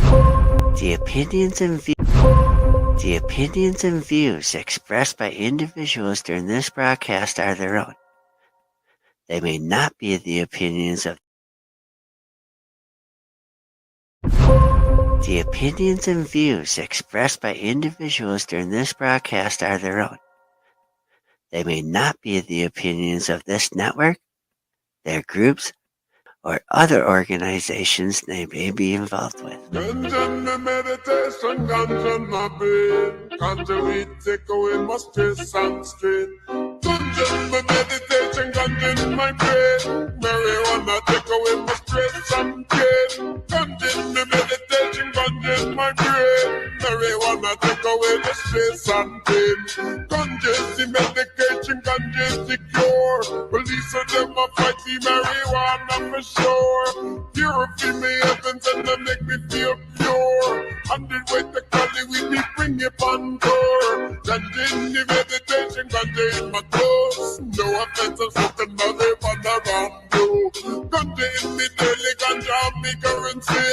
The opinions and views expressed by individuals during this broadcast are their own. They may not be the opinions of The opinions and views expressed by individuals during this broadcast are their own. They may not be the opinions of this network, their groups, or other organizations they may be involved with. Ganja my meditation, ganja my brain. Ganja we take away my stress and strain. Ganja my meditation, ganja in my brain. Marijuana take away my stress and pain. Ganja my meditation, ganja in my brain. Marijuana take away the stress and pain. Ganja is the medication, ganja is the cure. Police of them a fight the marijuana for sure. Purify me heavens and they make me feel pure. 100 way to Cali, we be bring you on door. Ganja in the meditation, ganja in my clothes. No offense, I'm smoking marijuana around you. Ganja in me daily, ganja me currency.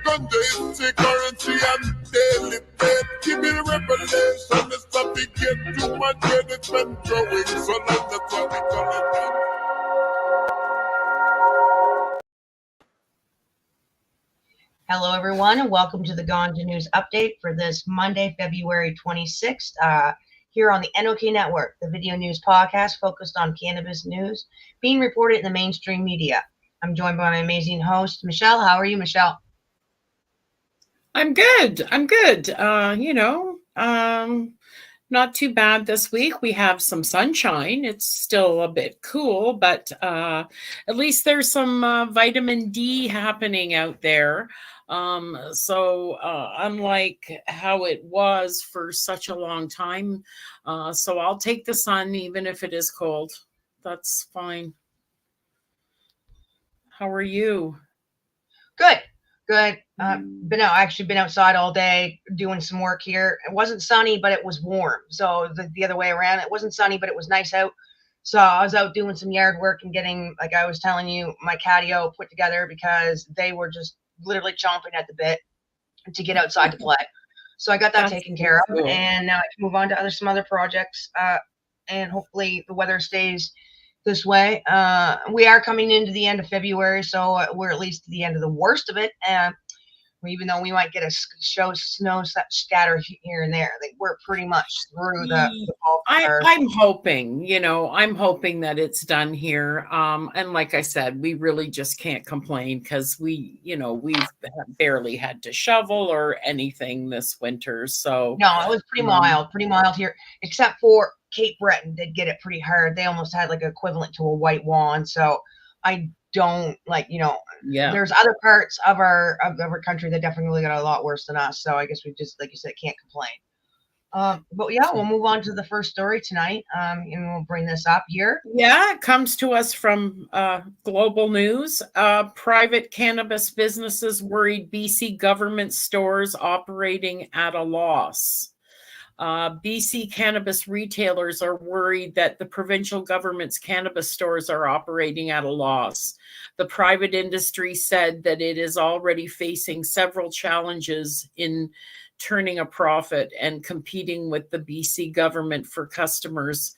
Ganja is the currency and daily pay. Give me the revelation, it's not to get too much, yet it's been growing so long, that's why we call it. Hello, everyone, and welcome to the Ganja News Update for this Monday, February 26th, here on the NOK Network, the video news podcast focused on cannabis news being reported in the mainstream media. I'm joined by my amazing host, Michele. How are you, Michele? I'm good. Not too bad this week. We have some sunshine. It's still a bit cool, but at least there's some vitamin D happening out there. So unlike how it was for such a long time, so I'll take the sun even if it is cold. That's fine. How are you? Good. Been outside all day doing some work here. It wasn't sunny, but it was warm. So the other way around, it wasn't sunny, but it was nice out. So I was out doing some yard work and getting, like I was telling you, my catio put together because they were just literally chomping at the bit to get outside to play. So I got that taken care of, and now I can move on to some other projects. And hopefully the weather stays this way. We are coming into the end of February, so we're at least to the end of the worst of it. Even though we might get a snow scatter here and there, we're pretty much through the bulk. I'm hoping that it's done here. And like I said, we really just can't complain because we've barely had to shovel or anything this winter. So no, it was pretty mild here, except for Cape Breton did get it pretty hard. They almost had like equivalent to a white wand. So I don't there's other parts of our country that definitely got a lot worse than us. So I guess we just, like you said, can't complain. But yeah, we'll move on to the first story tonight. And we'll bring this up here. Yeah, it comes to us from Global News. Private cannabis businesses worried BC government stores operating at a loss. BC cannabis retailers are worried that the provincial government's cannabis stores are operating at a loss. The private industry said that it is already facing several challenges in turning a profit and competing with the BC government for customers.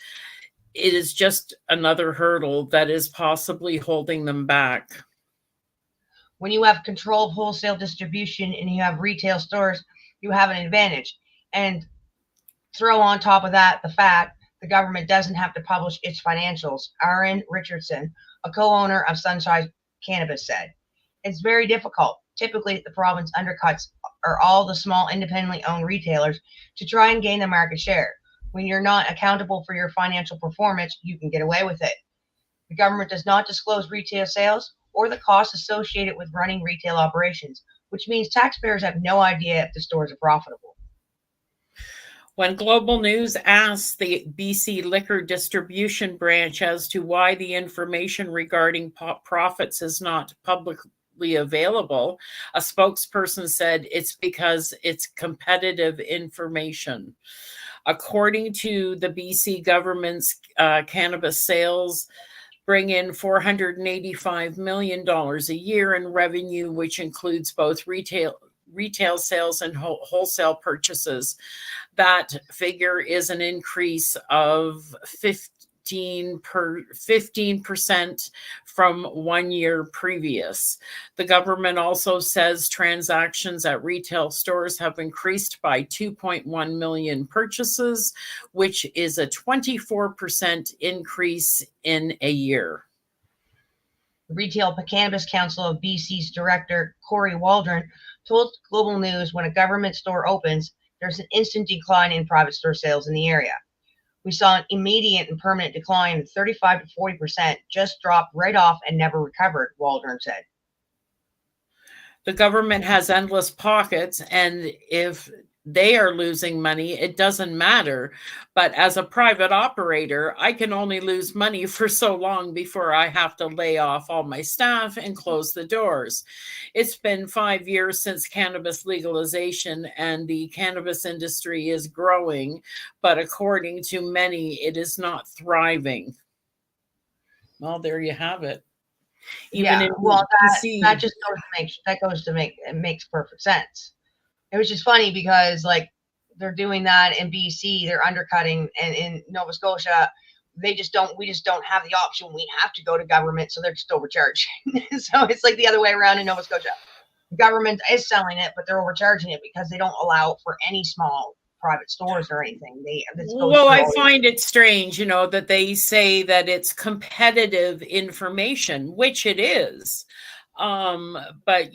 It is just another hurdle that is possibly holding them back. When you have control of wholesale distribution and you have retail stores, you have an advantage. And throw on top of that the fact the government doesn't have to publish its financials. Aaron Richardson, a co-owner of Sunshine Cannabis, said, "It's very difficult. Typically, the province undercuts all the small independently owned retailers to try and gain the market share. When you're not accountable for your financial performance, you can get away with it. The government does not disclose retail sales or the costs associated with running retail operations, which means taxpayers have no idea if the stores are profitable." When Global News asked the BC Liquor Distribution Branch as to why the information regarding profits is not publicly available, a spokesperson said it's because it's competitive information. According to the BC government's cannabis sales bring in $485 million a year in revenue, which includes both retail retail sales and wholesale purchases. That figure is an increase of 15% from 1 year previous. The government also says transactions at retail stores have increased by 2.1 million purchases, which is a 24% increase in a year. The Retail Cannabis Council of BC's director, Corey Waldron, told Global News when a government store opens, there's an instant decline in private store sales in the area. We saw an immediate and permanent decline of 35 to 40%, just dropped right off and never recovered, Waldron said. The government has endless pockets, and if they are losing money, it doesn't matter. But as a private operator, I can only lose money for so long before I have to lay off all my staff and close the doors. It's been 5 years since cannabis legalization, and the cannabis industry is growing, but according to many, it is not thriving. Well, there you have it. Even that makes perfect sense. It was just funny because like they're doing that in BC, they're undercutting, and in Nova Scotia, we just don't have the option. We have to go to government, so they're just overcharging. So it's like the other way around in Nova Scotia. The government is selling it, but they're overcharging it because they don't allow for any small private stores or anything. I find it strange, that they say that it's competitive information, which it is. But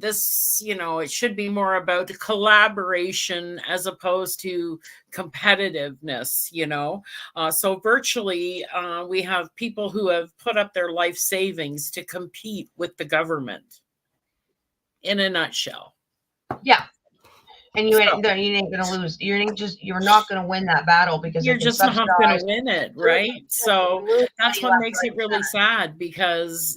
this, it should be more about collaboration as opposed to competitiveness, so virtually we have people who have put up their life savings to compete with the government in a nutshell. Yeah. And you ain't going to lose. You're not going to win that battle because you're just not going to win it, right? So that's what makes it really sad because,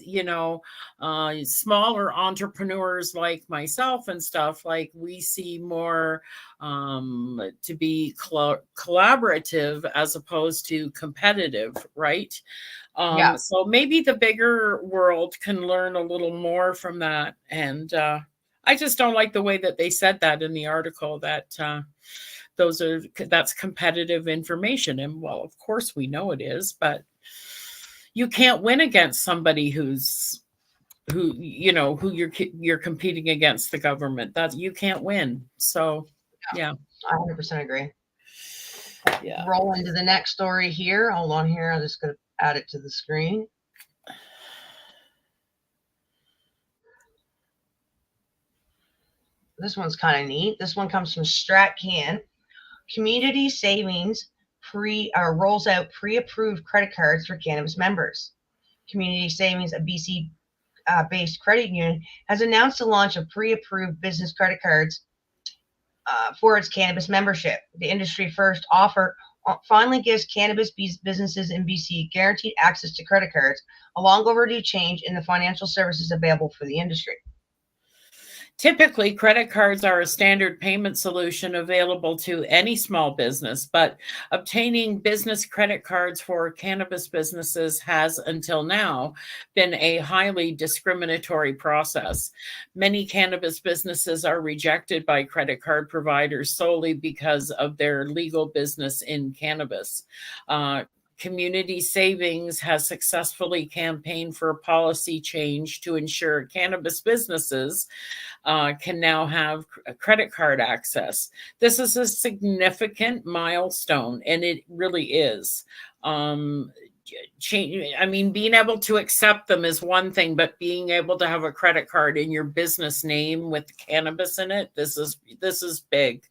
smaller entrepreneurs like myself and stuff, like we see more to be collaborative as opposed to competitive, right? So maybe the bigger world can learn a little more from that. And, I just don't like the way that they said that in the article, that that's competitive information. And well, of course we know it is, but you can't win against somebody who you're competing against the government. That you can't win. So yeah. I 100% agree. Yeah. Roll into the next story here. Hold on here. I'm just going to add it to the screen. This one's kind of neat. This one comes from StratCan. Community Savings rolls out pre-approved credit cards for cannabis members. Community Savings, a BC-based credit union, has announced the launch of pre-approved business credit cards for its cannabis membership. The industry first offer finally gives cannabis businesses in BC guaranteed access to credit cards, a long overdue change in the financial services available for the industry. Typically, credit cards are a standard payment solution available to any small business, but obtaining business credit cards for cannabis businesses has, until now, been a highly discriminatory process. Many cannabis businesses are rejected by credit card providers solely because of their legal business in cannabis. Community Savings has successfully campaigned for a policy change to ensure cannabis businesses can now have credit card access. This is a significant milestone, and it really is. Being able to accept them is one thing, but being able to have a credit card in your business name with cannabis in it, this is big.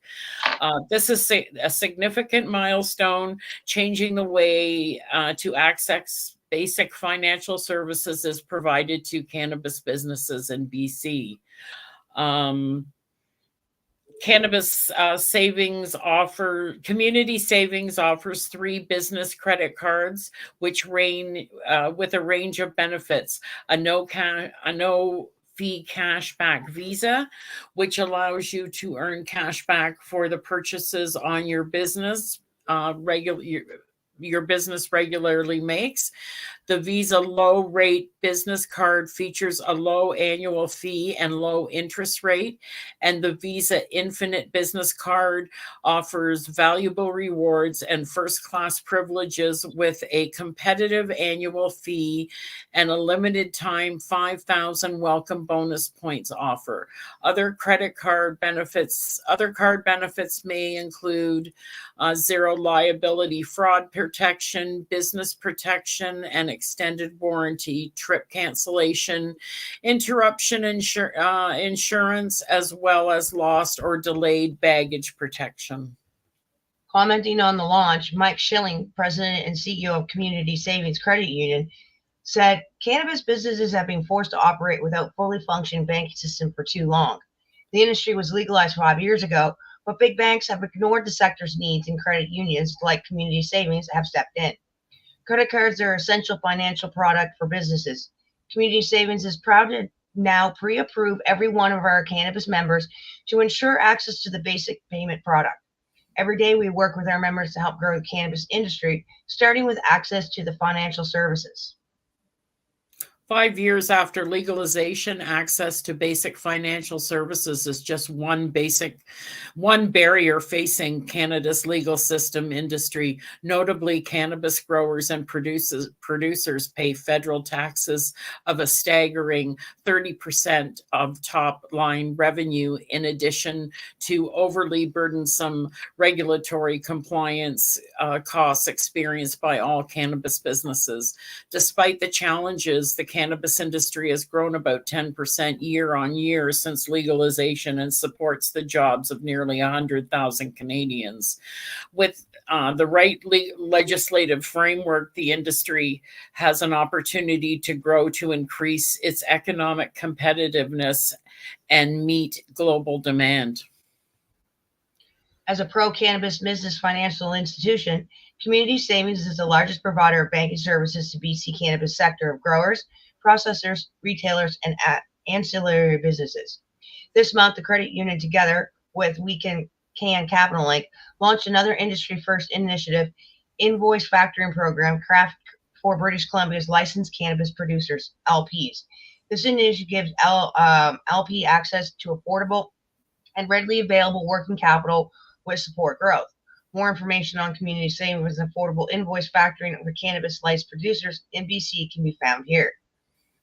This is a significant milestone, changing the way to access basic financial services is provided to cannabis businesses in BC. Community Savings offers 3 business credit cards, which with a range of benefits: a no fee cashback Visa, which allows you to earn cashback for the purchases on your business your business regularly makes. The Visa low rate business card features a low annual fee and low interest rate. And the Visa Infinite business card offers valuable rewards and first class privileges with a competitive annual fee and a limited time 5,000 welcome bonus points offer. Other card benefits may include zero liability fraud protection, business protection, and extended warranty, trip cancellation, interruption insurance, as well as lost or delayed baggage protection. Commenting on the launch, Mike Schilling, president and CEO of Community Savings Credit Union, said cannabis businesses have been forced to operate without fully functioning banking system for too long. The industry was legalized 5 years ago, but big banks have ignored the sector's needs, and credit unions like Community Savings have stepped in. Credit cards are an essential financial product for businesses. Community Savings is proud to now pre-approve every one of our cannabis members to ensure access to the basic payment product. Every day we work with our members to help grow the cannabis industry, starting with access to the financial services. 5 years after legalization, access to basic financial services is just one barrier facing Canada's legal system industry. Notably, cannabis growers and producers pay federal taxes of a staggering 30% of top line revenue, in addition to overly burdensome regulatory compliance costs experienced by all cannabis businesses. Despite the challenges, the cannabis industry has grown about 10% year on year since legalization and supports the jobs of nearly 100,000 Canadians. With the right legislative framework, the industry has an opportunity to grow to increase its economic competitiveness and meet global demand. As a pro-cannabis business financial institution, Community Savings is the largest provider of banking services to BC cannabis sector of growers, processors, retailers, and ancillary businesses. This month, the credit union, together with Can Capital Link, launched another industry-first initiative, invoice factoring program, craft for British Columbia's licensed cannabis producers, LPs. This initiative gives LP access to affordable and readily available working capital with support growth. More information on Community Savings and affordable invoice factoring for cannabis licensed producers in BC can be found here.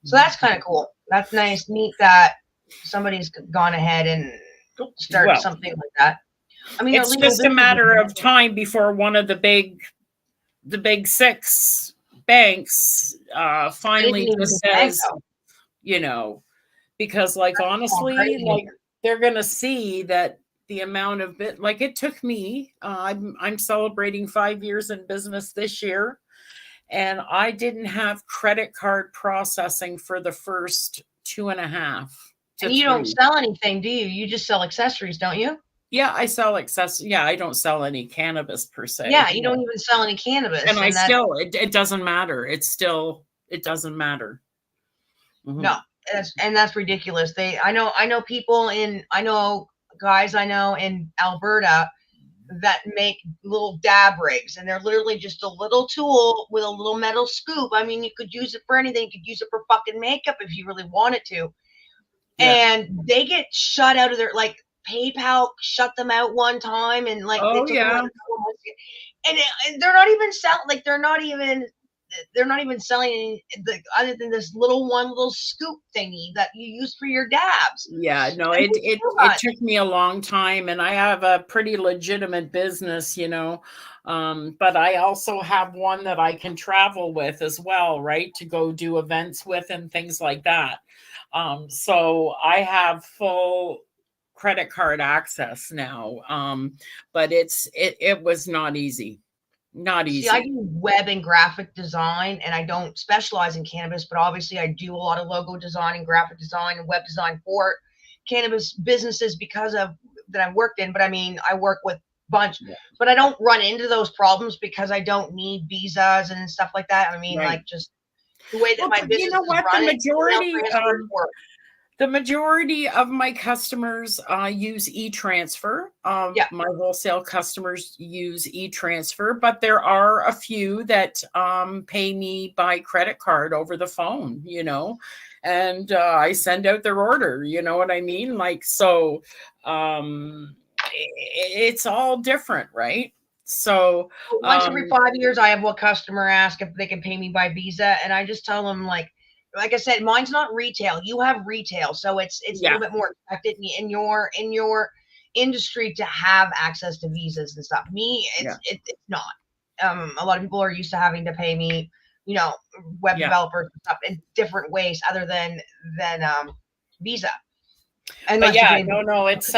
So that's kind of cool. That's nice, neat that somebody's gone ahead and started something like that. I mean, it's just a matter of time before one of the big six banks finally just says, because honestly, they're going to see that the amount of it took me, I'm celebrating 5 years in business this year, and I didn't have credit card processing for the first 2.5. And you don't sell anything, do you? You just sell accessories, don't you? Yeah, I sell accessories. Yeah, I don't sell any cannabis per se. Yeah, you don't even sell any cannabis. And it doesn't matter. It doesn't matter. Mm-hmm. No, that's ridiculous. I know guys in Alberta that make little dab rigs, and they're literally just a little tool with a little metal scoop. I mean, you could use it for anything. You could use it for fucking makeup if you really wanted to. Yeah. And they get shut out of their, PayPal shut them out one time, and and they're not even selling. They're not even selling other than this little scoop thingy that you use for your dabs. Yeah, no, it took me a long time, and I have a pretty legitimate business, but I also have one that I can travel with as well, right? To go do events with and things like that. So I have full credit card access now. But it was not easy. Not easy. See, I do web and graphic design, and I don't specialize in cannabis, but obviously I do a lot of logo design and graphic design and web design for cannabis businesses because of that I've worked in. But I mean, I work with bunch, but I don't run into those problems because I don't need visas and stuff like that. I mean, just the way that my business is run, The majority of my customers use e-transfer. Yeah. My wholesale customers use e-transfer, but there are a few that pay me by credit card over the phone, and I send out their order, you know what I mean? Like, so it's all different, right? So once every 5 years, I have one customer ask if they can pay me by Visa, and I just tell them like I said, mine's not retail. You have retail, so it's a little bit more expected in your industry to have access to visas and stuff. Me, it's not. A lot of people are used to having to pay me, web developers and stuff in different ways other than Visa. But it's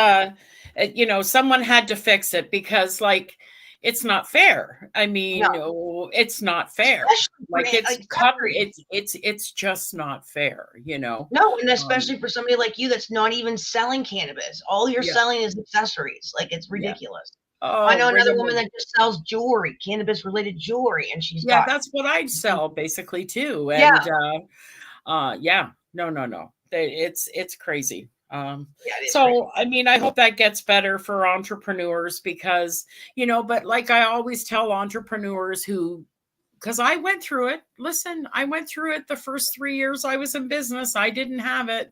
someone had to fix it because like it's not fair. I mean, no, it's not fair. Like it's just not fair, No, and especially for somebody like you that's not even selling cannabis. All you're selling is accessories. Like, it's ridiculous. Oh, I know another woman that just sells jewelry, cannabis related jewelry, and she's got that's what I'd sell basically too. And no. It's crazy. So, I mean, I hope that gets better for entrepreneurs because, but like I always tell entrepreneurs because I went through it. Listen, I went through it the first 3 years I was in business. I didn't have it.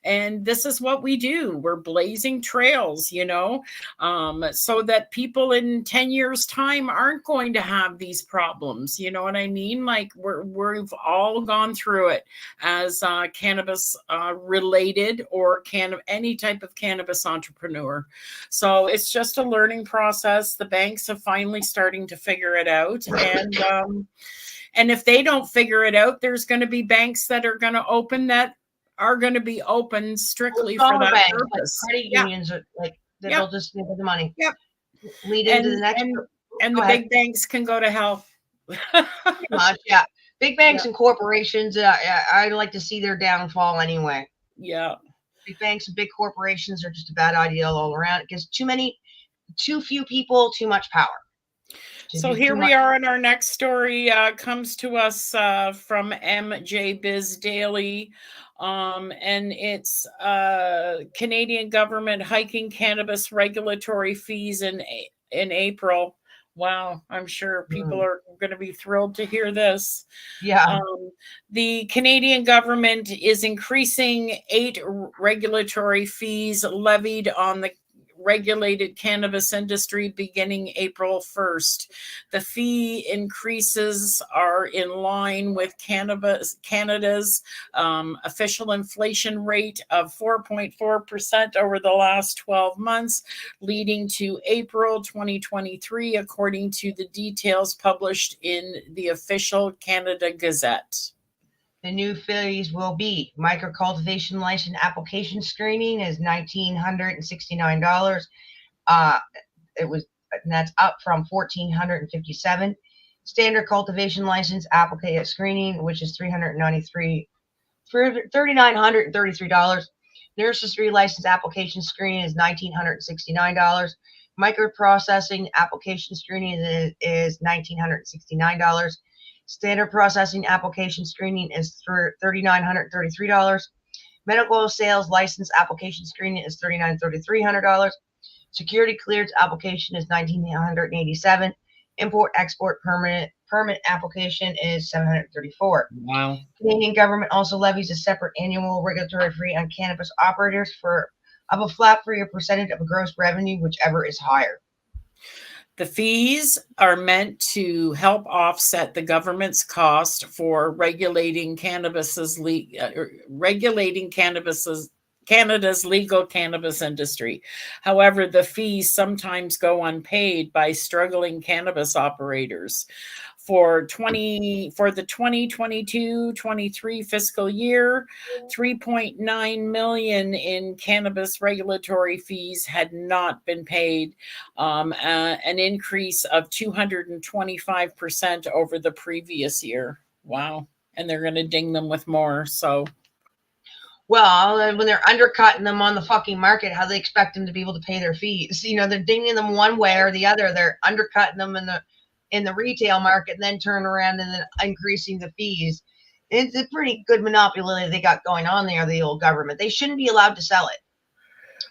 And this is what we do. We're blazing trails, so that people in 10 years time aren't going to have these problems. You know what I mean? Like we've all gone through it as cannabis related or any type of cannabis entrepreneur. So it's just a learning process. The banks are finally starting to figure it out. And if they don't figure it out, there's going to be banks that are going to open that are going to be open strictly for that purpose. Like credit unions, they'll just give the money. Yep. Lead into the next. And the big banks can go to hell. Pretty much, yeah. Big banks and corporations, I like to see their downfall anyway. Yeah. Big banks and big corporations are just a bad idea all around. It gives too few people, too much power. So here we are, and our next story comes to us from MJ Biz Daily, and it's Canadian government hiking cannabis regulatory fees in April. Wow, I'm sure people are going to be thrilled to hear this. Yeah. The Canadian government is increasing 8 regulatory fees levied on the regulated cannabis industry beginning April 1st. The fee increases are in line with Canada's official inflation rate of 4.4% over the last 12 months, leading to April 2023, according to the details published in the official Canada Gazette. The new fees will be micro cultivation license application screening is $1,969. That's up from $1,457. Standard cultivation license application screening, which is $3,933. Nursery license application screening is $1,969. Microprocessing application screening is $1,969. Standard processing application screening is for $3,933. Medical sales license application screening is $3,300. Security clearance application is $1,987. Import export permit application is $734. Wow. Canadian government also levies a separate annual regulatory fee on cannabis operators of a flat fee or percentage of a gross revenue, whichever is higher. The fees are meant to help offset the government's cost for regulating Canada's legal cannabis industry. However, the fees sometimes go unpaid by struggling cannabis operators. For the 2022-23 fiscal year, $3.9 million in cannabis regulatory fees had not been paid, an increase of 225% over the previous year. Wow. And they're going to ding them with more. So, well, when they're undercutting them on the fucking market, how they expect them to be able to pay their fees? They're dinging them one way or the other. They're undercutting them in the retail market and then turn around and then increasing the fees. It's a pretty good monopoly they got going on there, the old government. They shouldn't be allowed to sell it.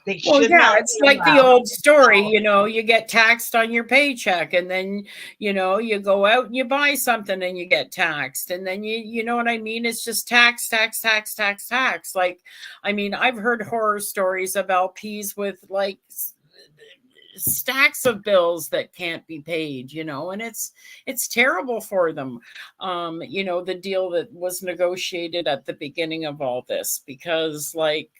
They Well, should yeah, not it's be like the allowed old to story, sell it. you get taxed on your paycheck, and then, you go out and you buy something and you get taxed. And then you know what I mean? It's just tax, tax, tax, tax, tax. Like, I mean, I've heard horror stories of LPs with like stacks of bills that can't be paid, and it's terrible for them. The deal that was negotiated at the beginning of all this, because like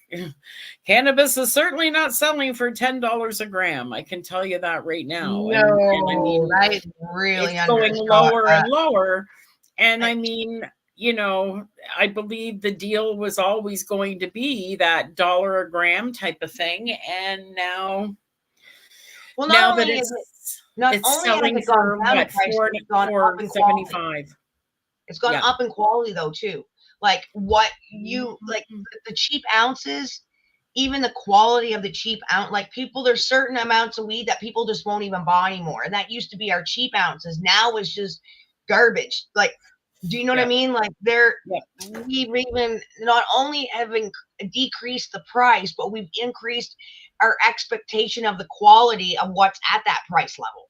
cannabis is certainly not selling for $10 a gram. I can tell you that right now. No, and I mean, that is really it's going undershot. lower and lower. And I mean, I believe the deal was always going to be that $1 a gram type of thing. And now, Well, now that it's not only has selling it gone for down in what, price, it's gone up in quality. 4.75. It's gone Yeah. up in quality though too. Like what you like the cheap ounces, even the quality of the cheap ounce. Like people, there's certain amounts of weed that people just won't even buy anymore, and that used to be our cheap ounces. Now it's just garbage. Like, do you know what I mean? Like we've even not only having decreased the price, but we've increased our expectation of the quality of what's at that price level.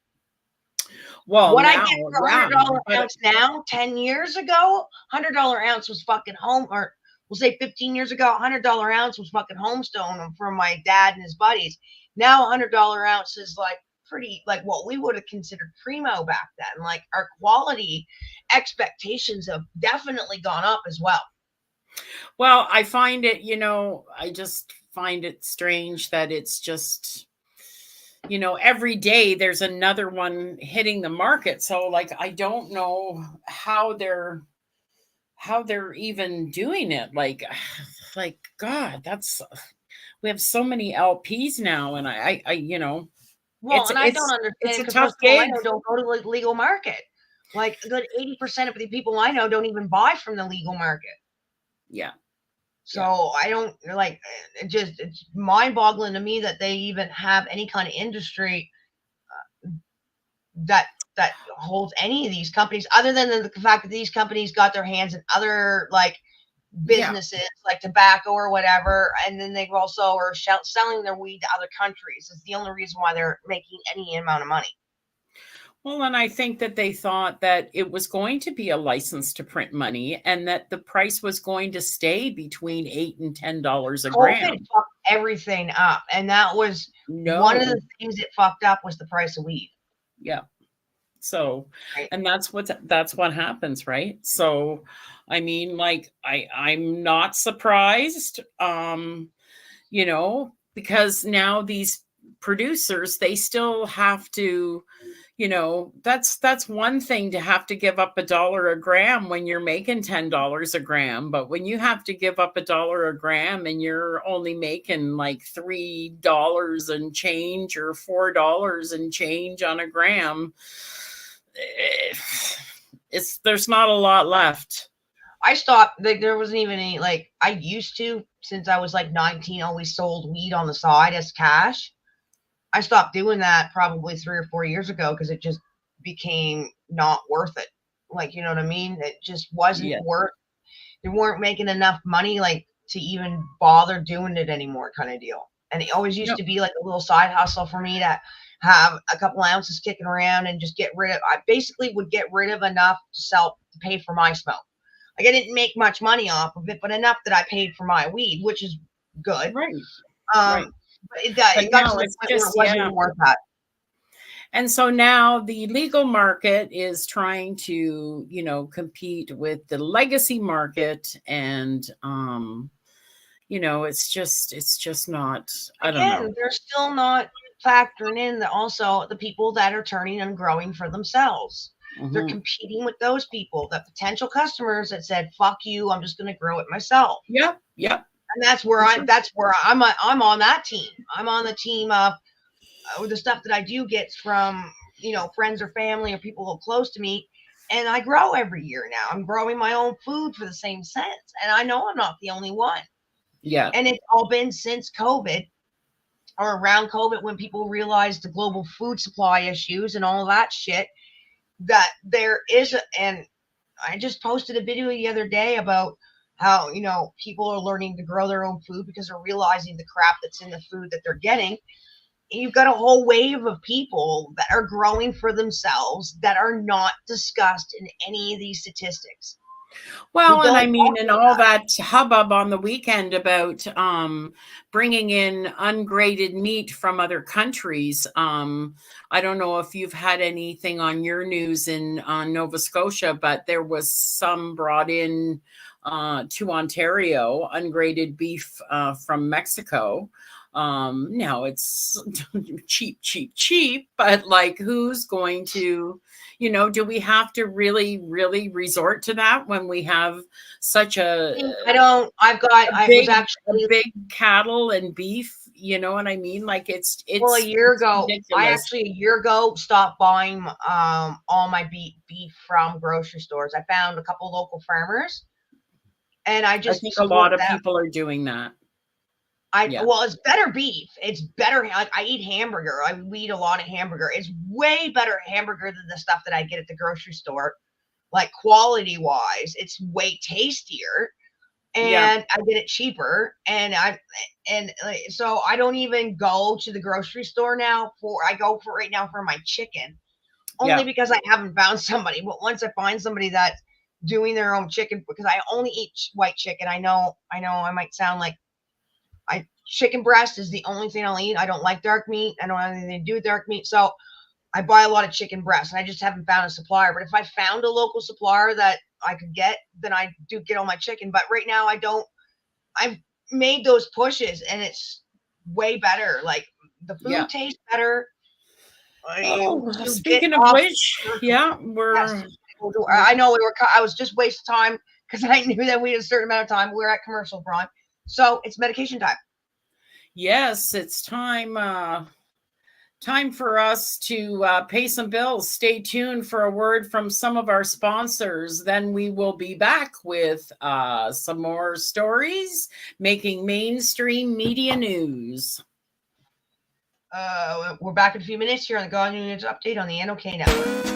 Well, what now, I get for $100 ounce now, 10 years ago, $100 ounce was fucking home, or we'll say 15 years ago, $100 ounce was fucking Homestone from my dad and his buddies. Now $100 ounce is like pretty, like what we would have considered primo back then. Like our quality expectations have definitely gone up as well. Well, I find it, I just find it strange that it's just, every day there's another one hitting the market. So like, I don't know how they're even doing it. Like God, we have so many LPs now. And I well, and I don't understand, it's a because tough most people I gig. know don't go to the legal market. Like a good 80% of the people I know don't even buy from the legal market. Yeah. So I don't like, it's mind boggling to me that they even have any kind of industry that holds any of these companies, other than the fact that these companies got their hands in other like businesses like tobacco or whatever, and then they also are selling their weed to other countries. It's the only reason why they're making any amount of money. Well, and I think that they thought that it was going to be a license to print money, and that the price was going to stay between $8 and $10 a gram. COVID fucked everything up, and that was one of the things that fucked up was the price of weed. Yeah. So, and that's what happens, right? So, I mean, like, I'm not surprised, because now these producers, they still have to, that's one thing to have to give up $1 a gram when you're making $10 a gram. But when you have to give up $1 a gram and you're only making like $3 and change or $4 and change on a gram, there's not a lot left. I stopped. Like, there wasn't even any, like, I used to, since I was like 19, always sold weed on the side as cash. I stopped doing that probably 3 or 4 years ago because it just became not worth it. Like, you know what I mean? It just wasn't worth. They weren't making enough money like to even bother doing it anymore, kind of deal. And it always used to be like a little side hustle for me to have a couple ounces kicking around and just get rid of. I basically would get rid of enough to pay for my smoke. Like, I didn't make much money off of it, but enough that I paid for my weed, which is good. Right. But it got to the point where it wasn't worth that. And so now the legal market is trying to, compete with the legacy market, and it's just not. I don't know. They're still not factoring in that also the people that are turning and growing for themselves. Mm-hmm. They're competing with those people, the potential customers that said, "Fuck you, I'm just going to grow it myself." Yep. And that's where I'm on that team. I'm on the team of the stuff that I do get from, friends or family or people who are close to me. And I grow every year now. I'm growing my own food for the same sense. And I know I'm not the only one. Yeah. And it's all been since COVID, or around COVID, when people realized the global food supply issues and all of that shit, that there is, and I just posted a video the other day about how, people are learning to grow their own food because they're realizing the crap that's in the food that they're getting. And you've got a whole wave of people that are growing for themselves that are not discussed in any of these statistics. Well, and I mean, and all that hubbub on the weekend about bringing in ungraded meat from other countries. I don't know if you've had anything on your news on Nova Scotia, but there was some brought in to Ontario, ungraded beef from Mexico. Now it's cheap, but like, who's going to, do we have to really, really resort to that when we have such big cattle and beef, you know what I mean? Like it's well, a year ago, stopped buying all my beef from grocery stores. I found a couple local farmers, and I think a lot of people are doing that. Well, it's better beef. It's better. Like, I eat hamburger. We eat a lot of hamburger. It's way better hamburger than the stuff that I get at the grocery store. Like, quality wise, it's way tastier, and I get it cheaper. And so I don't even go to the grocery store now. I go for right now for my chicken, only because I haven't found somebody. But once I find somebody that's doing their own chicken, because I only eat white chicken. I know I might sound like chicken breast is the only thing I'll eat. I don't like dark meat. I don't have anything to do with dark meat. So I buy a lot of chicken breast, and I just haven't found a supplier. But if I found a local supplier that I could get, then I do get all my chicken. But right now I don't. I've made those pushes, and it's way better. Like, the food tastes better. Speaking of which, I know I was just wasting time because I knew that we had a certain amount of time. We're at commercial prime. So it's medication time. Yes, it's time for us to pay some bills. Stay tuned for a word from some of our sponsors. Then we will be back with some more stories making mainstream media news. We're back in a few minutes here on the Ganja News Update on the NOK Network.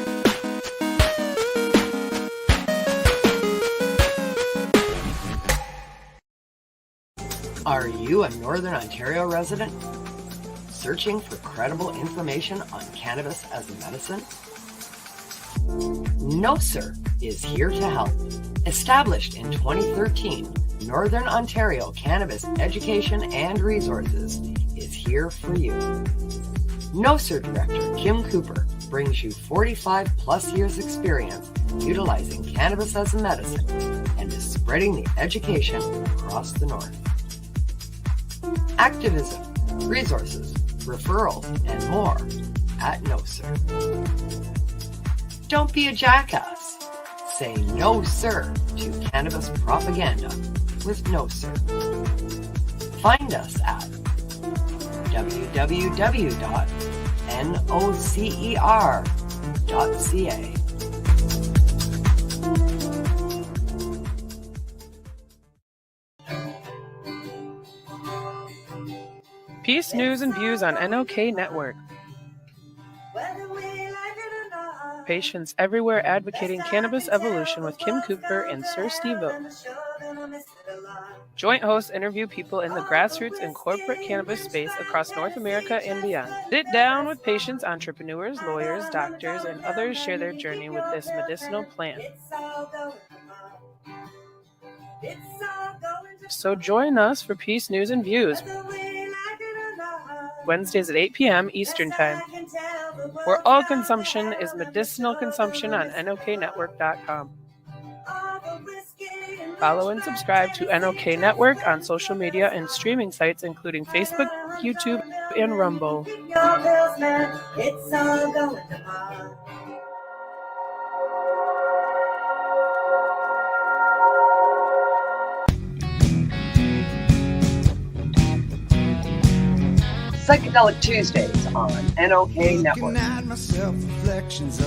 Are you a Northern Ontario resident searching for credible information on cannabis as a medicine? No Sir is here to help. Established in 2013, Northern Ontario Cannabis Education and Resources is here for you. No Sir Director Kim Cooper brings you 45 plus years experience utilizing cannabis as a medicine and is spreading the education across the North. Activism, resources, referrals, and more at No Sir. Don't be a jackass. Say no sir to cannabis propaganda with No Sir. Find us at www.nocer.ca. Peace, news, and views on NOK Network. Patients everywhere advocating cannabis evolution with Kim Cooper and Sir Steve Oak. Joint hosts interview people in the grassroots and corporate cannabis space across North America and beyond. Sit down with patients, entrepreneurs, lawyers, doctors, and others share their journey with this medicinal plant. So join us for Peace, News, and Views. Wednesdays at 8 p.m. Eastern Time, where all consumption is medicinal consumption on NOKnetwork.com. Follow and subscribe to NOK Network on social media and streaming sites including Facebook, YouTube, and Rumble. Psychedelic Tuesdays on NOK Network.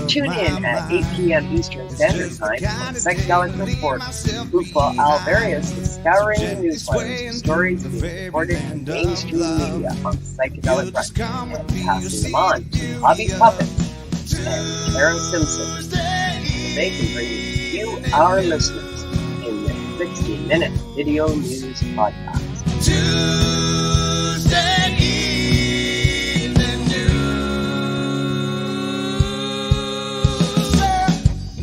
Tune in at 8 p.m. Eastern Standard Time for Psychedelic Reports. Lupa Alvarius is scouring the newsletters, stories being reported in mainstream media on psychedelic records and passing them on to hobby puppets and Karen Simpson so they can bring you you, our listeners, in this 60-minute video news podcast. Tuesday evening news.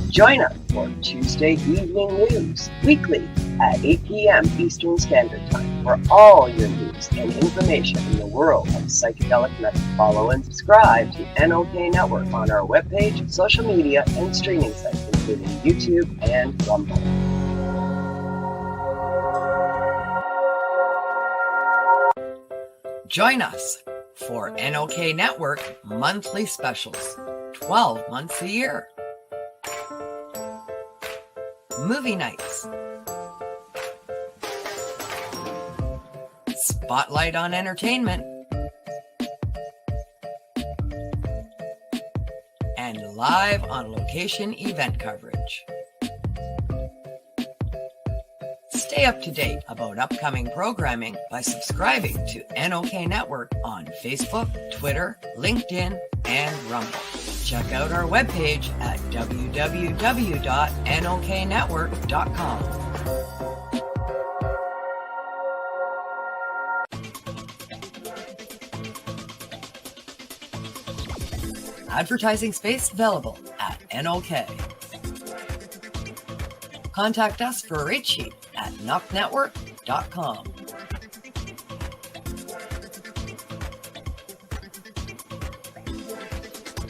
Join us for Tuesday Evening News, weekly at 8 p.m. Eastern Standard Time for all your news and information in the world of psychedelic medicine. Follow and subscribe to NOK Network on our webpage, social media, and streaming sites, including YouTube and Rumble. Join us for NOK Network monthly specials, 12 months a year. Movie nights. Spotlight on entertainment. And live on location event coverage. Stay up to date about upcoming programming by subscribing to NOK Network on Facebook, Twitter, LinkedIn, and Rumble. Check out our webpage at www.noknetwork.com. Advertising space available at NOK. Contact us for a rate sheet at knocknetwork.com.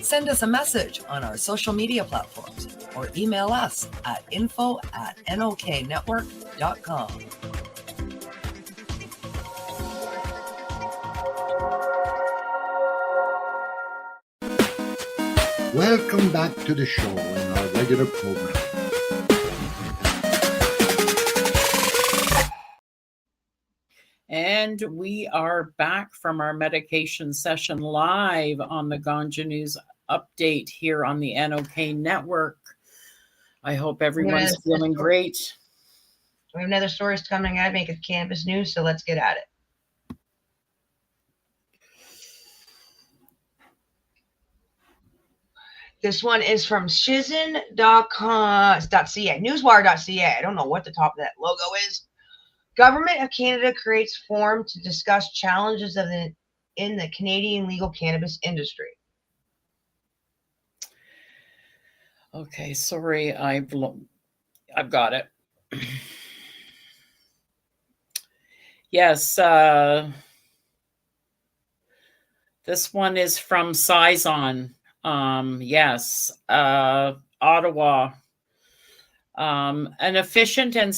Send us a message on our social media platforms or email us at info@noknetwork.com. Welcome back to the show and our regular program. And we are back from our medication session live on the Ganja News update here on the NOK Network. I hope everyone's feeling great. We have another story coming out, make it Cannabis News, so let's get at it. This one is from shizen.ca, newswire.ca. I don't know what the top of that logo is. Government of Canada creates forum to discuss challenges in the Canadian legal cannabis industry. Okay, sorry, I've got it. Yes, this one is from Saison. Yes, Ottawa. An efficient and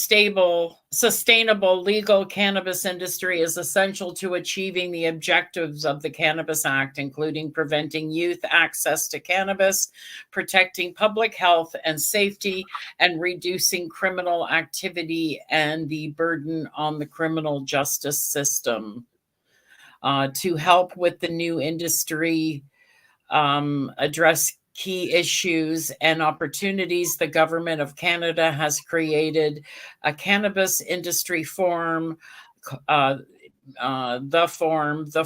sustainable legal cannabis industry is essential to achieving the objectives of the Cannabis Act, including preventing youth access to cannabis, protecting public health and safety, and reducing criminal activity and the burden on the criminal justice system. To help with the new industry, address key issues and opportunities, the Government of Canada has created a cannabis industry forum. The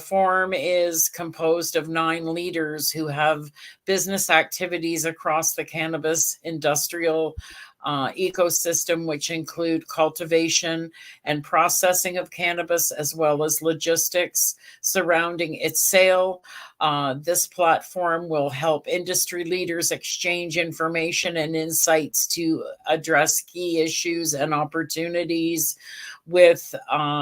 forum is composed of 9 leaders who have business activities across the cannabis industrial ecosystem, which include cultivation and processing of cannabis, as well as logistics surrounding its sale. This platform will help industry leaders exchange information and insights to address key issues and opportunities, with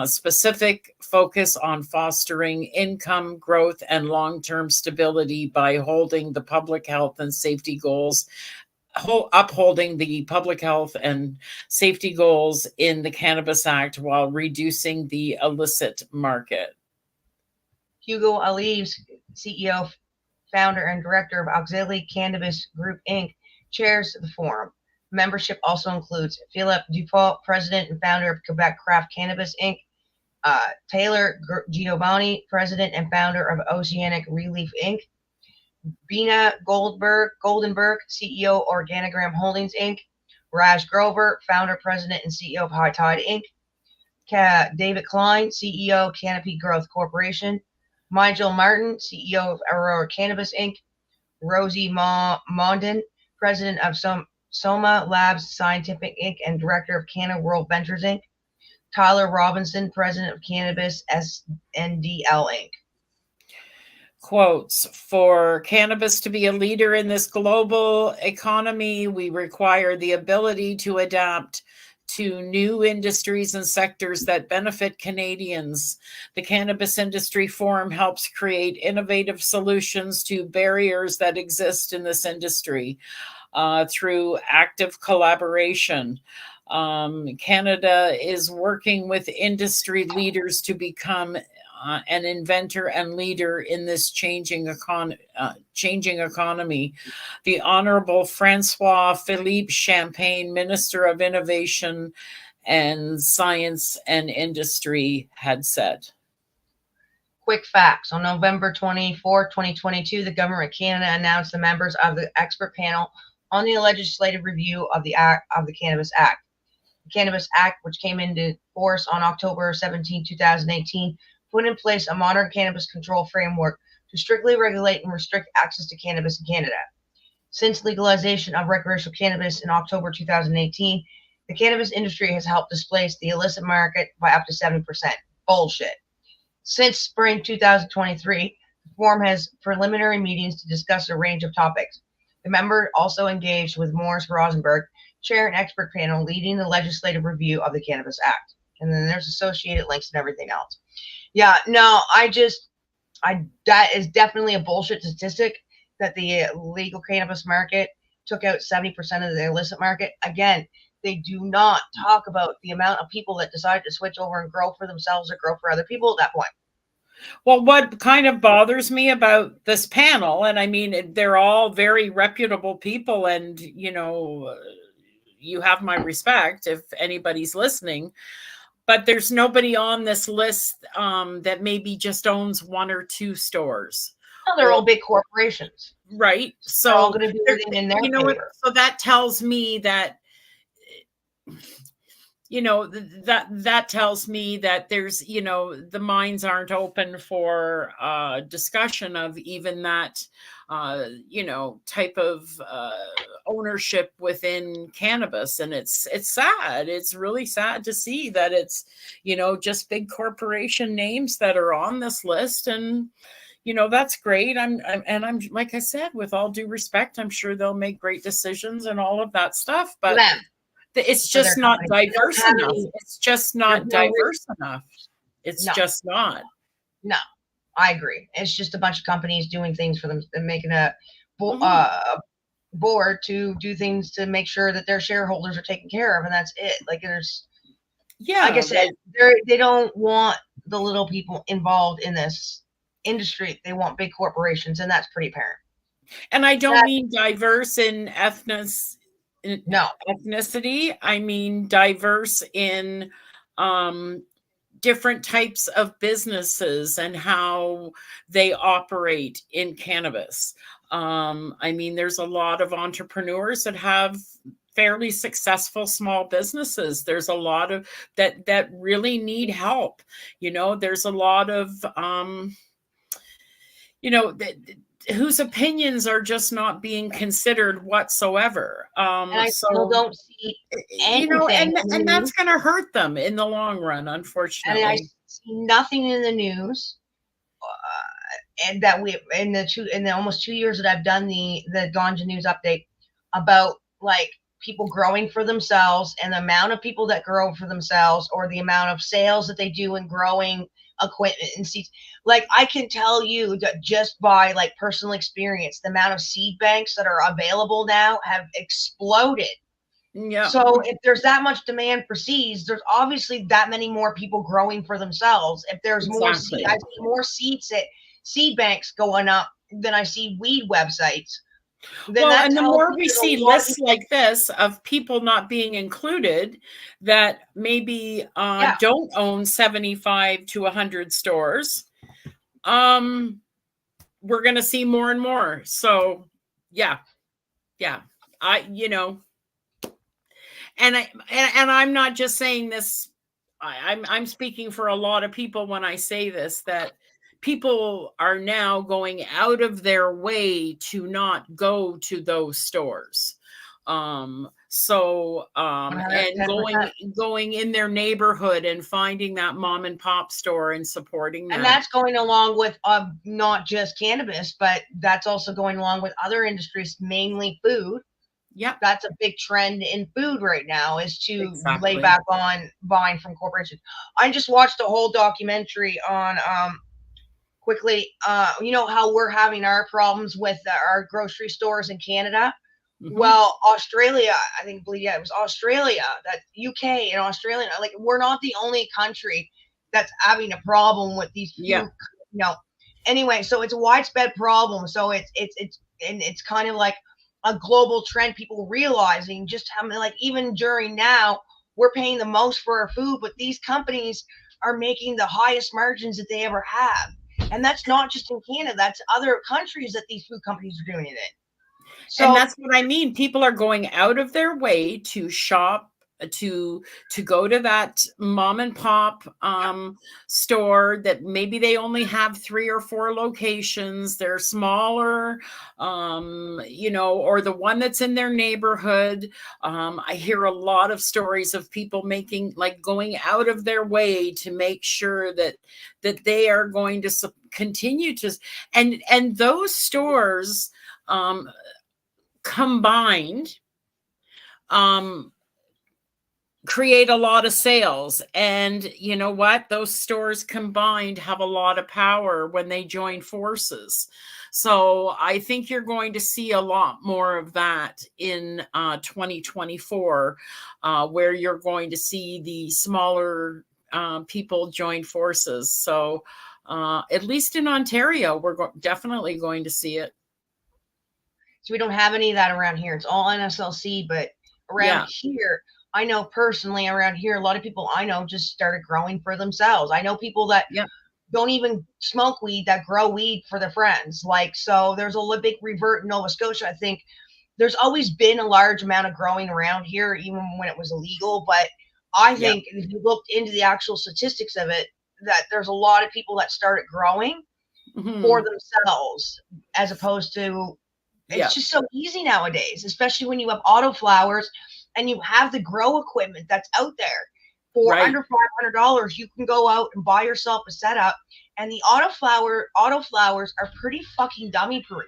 specific focus on fostering income growth and long-term stability by holding the public health and safety goals, upholding the public health and safety goals in the Cannabis Act while reducing the illicit market. Hugo Alives, CEO, founder, and director of Auxiliary Cannabis Group, Inc., chairs the forum. Membership also includes Philippe Dufault, president and founder of Quebec Craft Cannabis, Inc., Taylor Giovanni, president and founder of Oceanic Relief, Inc., Bina Goldenberg, CEO, Organigram Holdings, Inc., Raj Grover, founder, president, and CEO of High Tide, Inc., David Klein, CEO, Canopy Growth Corporation, Nigel Martin, CEO of Aurora Cannabis, Inc., Rosie Mondin, president of Soma Labs Scientific Inc. and Director of Canna World Ventures Inc. Tyler Robinson, President of Cannabis SNDL Inc. Quotes, for cannabis to be a leader in this global economy, we require the ability to adapt to new industries and sectors that benefit Canadians. The Cannabis Industry Forum helps create innovative solutions to barriers that exist in this industry through active collaboration. Canada is working with industry leaders to become an inventor and leader in this changing economy. The Honorable Francois Philippe Champagne, Minister of Innovation and Science and Industry, had said. Quick facts. On November 24, 2022, the Government of Canada announced the members of the expert panel on the legislative review of the Cannabis Act. The Cannabis Act, which came into force on October 17, 2018, put in place a modern cannabis control framework to strictly regulate and restrict access to cannabis in Canada. Since legalization of recreational cannabis in October 2018, the cannabis industry has helped displace the illicit market by up to 70%. Bullshit. Since spring 2023, the forum has preliminary meetings to discuss a range of topics. The member also engaged with Morris Rosenberg, chair and expert panel leading the legislative review of the Cannabis Act. And then there's associated links and everything else. Yeah, no, that is definitely a bullshit statistic that the legal cannabis market took out 70% of the illicit market. Again, they do not talk about the amount of people that decide to switch over and grow for themselves or grow for other people at that point. Well, what kind of bothers me about this panel, and I mean, they're all very reputable people, and, you know, you have my respect if anybody's listening, but there's nobody on this list that maybe just owns one or two stores. No, they're all big corporations. Right. So they're all going to do everything in their favor. So that tells me that, you know, that tells me that there's, you know, the minds aren't open for discussion of even that, you know, type of ownership within cannabis. And it's sad. It's really sad to see that it's, you know, just big corporation names that are on this list. And, you know, that's great. I'm like I said, with all due respect, I'm sure they'll make great decisions and all of that stuff. But it's just not diverse enough. It's just not diverse enough. It's just not. No, I agree. It's just a bunch of companies doing things for them and making a board to do things to make sure that their shareholders are taken care of, and that's it. Like there's, like I said, they don't want the little people involved in this industry. They want big corporations, and that's pretty apparent. And I don't mean diverse in ethnicity. I mean diverse in different types of businesses and how they operate in cannabis. I mean, there's a lot of entrepreneurs that have fairly successful small businesses. There's a lot of that really need help. You know, there's a lot of you know, whose opinions are just not being considered whatsoever. And I still don't see anything. You know, and that's going to hurt them in the long run, unfortunately. And I see nothing in the news. And that in the almost 2 years that I've done the Ganja news update about like people growing for themselves and the amount of people that grow for themselves or the amount of sales that they do in growing equipment and seeds. Like I can tell you that just by like personal experience, the amount of seed banks that are available now have exploded. Yeah. So if there's that much demand for seeds, there's obviously that many more people growing for themselves. If there's more seed, I see more seed banks going up than I see weed websites. Well, and the more we see lists like this of people not being included that maybe don't own 75 to 100 stores, we're going to see more and more. So, yeah, you know, and I'm not just saying this. I'm speaking for a lot of people when I say this, that people are now going out of their way to not go to those stores. And 110%. going in their neighborhood and finding that mom and pop store and supporting And that. that's going along with not just cannabis, but that's also going along with other industries, mainly food. Yeah, That's a big trend in food right now, is to exactly. lay back on buying from corporations. I just watched a whole documentary on quickly, you know how we're having our problems with our grocery stores in Canada. Well, Australia, believe it was Australia, that UK and Australia, like we're not the only country that's having a problem with these few, anyway, so it's a widespread problem. So it's kind of like a global trend, people realizing just how many, like even during now, we're paying the most for our food, but these companies are making the highest margins that they ever have. And that's not just in Canada, that's other countries that these food companies are doing it in. So, and that's what I mean. People are going out of their way to shop, to go to that mom and pop store that maybe they only have 3 or 4 locations. They're smaller, or the one that's in their neighborhood. I hear a lot of stories of people going out of their way to make sure that they are going to continue to, and those stores combined create a lot of sales. And you know what, those stores combined have a lot of power when they join forces. So I think you're going to see a lot more of that in 2024, where you're going to see the smaller people join forces. So at least in Ontario, we're definitely going to see it. So we don't have any of that around here. It's all NSLC, but around here, I know personally around here, a lot of people I know just started growing for themselves. I know people that don't even smoke weed that grow weed for their friends. Like, so there's a big revert in Nova Scotia. I think there's always been a large amount of growing around here, even when it was illegal. But I think if you looked into the actual statistics of it, that there's a lot of people that started growing for themselves, as opposed to, it's just so easy nowadays, especially when you have auto flowers and you have the grow equipment that's out there for under $500. You can go out and buy yourself a setup, and the auto flowers are pretty fucking dummy proof.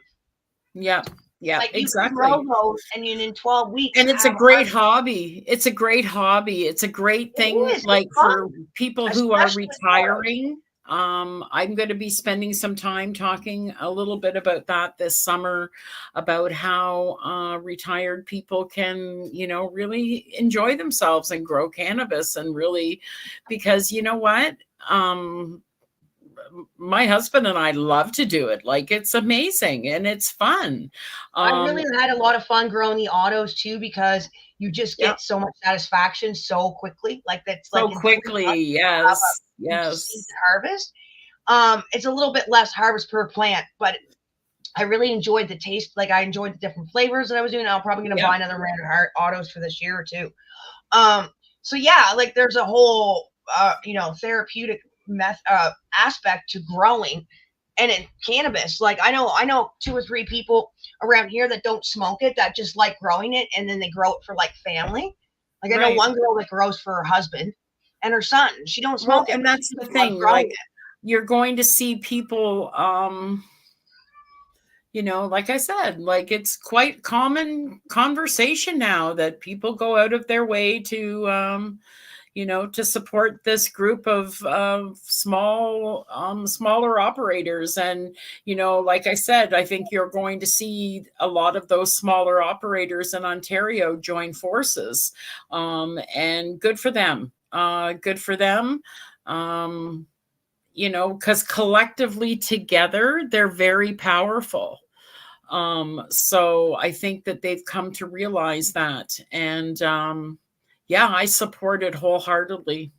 Yeah, like exactly. You can grow those, and in 12 weeks, and it's a great hobby. It's a great hobby. It's a great thing, like for people who are retiring. I'm going to be spending some time talking a little bit about that this summer, about how retired people can, really enjoy themselves and grow cannabis, and really, because you know what? My husband and I love to do it. Like, it's amazing and it's fun. I really had a lot of fun growing the autos too, because you just get so much satisfaction so quickly. Like that's so like quickly. Yes. Harvest. It's a little bit less harvest per plant, but I really enjoyed the taste. Like I enjoyed the different flavors that I was doing. I'm probably going to buy another round of autos for this year or two. So yeah, like there's a whole, therapeutic aspect to growing. And in cannabis, like I know 2 or 3 people around here that don't smoke it, that just like growing it, and then they grow it for like family. Like I know one girl that grows for her husband and her son. She don't smoke it, and that's the thing. Like you're going to see people, like I said, like it's quite common conversation now that people go out of their way to, to support this group of smaller operators. And, like I said, I think you're going to see a lot of those smaller operators in Ontario join forces, and good for them. Because collectively together, they're very powerful. So I think that they've come to realize that. And, I support it wholeheartedly.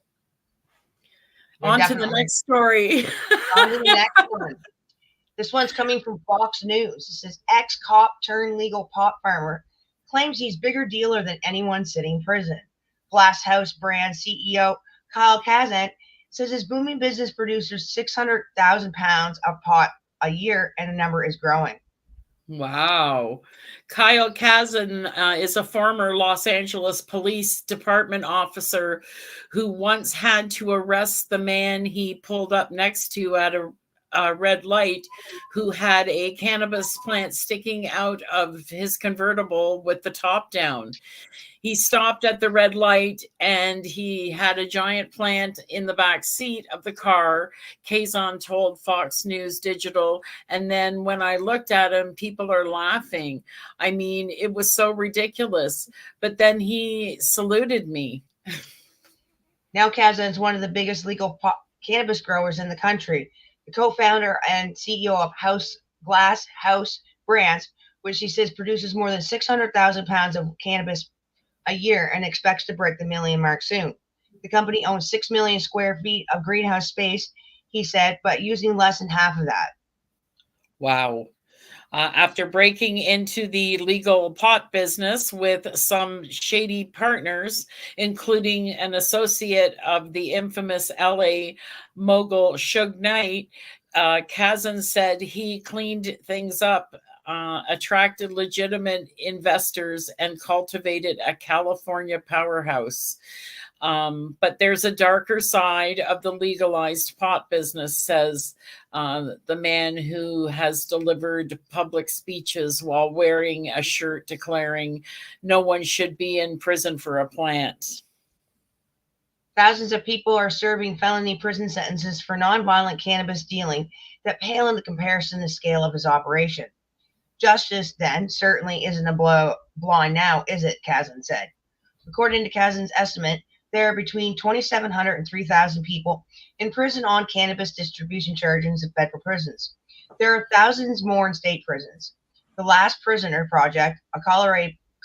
On to the next story. On to the next one. This one's coming from Fox News. It says, ex-cop turned legal pot farmer claims he's bigger dealer than anyone sitting in prison. Glass House brand CEO Kyle Kazan says his booming business produces 600,000 pounds of pot a year, and the number is growing. Wow. Kyle Kazan is a former Los Angeles Police Department officer who once had to arrest the man he pulled up next to at a red light, who had a cannabis plant sticking out of his convertible with the top down. He stopped at the red light and he had a giant plant in the back seat of the car, Kazan told Fox News Digital. And then when I looked at him, people are laughing. I mean, it was so ridiculous. But then he saluted me. Now Kazan is one of the biggest legal cannabis growers in the country. The co-founder and CEO of Glass House Brands, which he says produces more than 600,000 pounds of cannabis a year and expects to break the million mark soon. The company owns 6 million square feet of greenhouse space, he said, but using less than half of that. Wow. After breaking into the legal pot business with some shady partners, including an associate of the infamous LA mogul Suge Knight, Kazan said he cleaned things up, attracted legitimate investors, and cultivated a California powerhouse. But there's a darker side of the legalized pot business, says the man who has delivered public speeches while wearing a shirt declaring no one should be in prison for a plant. Thousands of people are serving felony prison sentences for nonviolent cannabis dealing that pale in the comparison to the scale of his operation. Justice, then, certainly isn't a blind now, is it? Kazan said. According to Kazan's estimate, there are between 2,700 and 3,000 people in prison on cannabis distribution charges in federal prisons. There are thousands more in state prisons. The Last Prisoner Project, a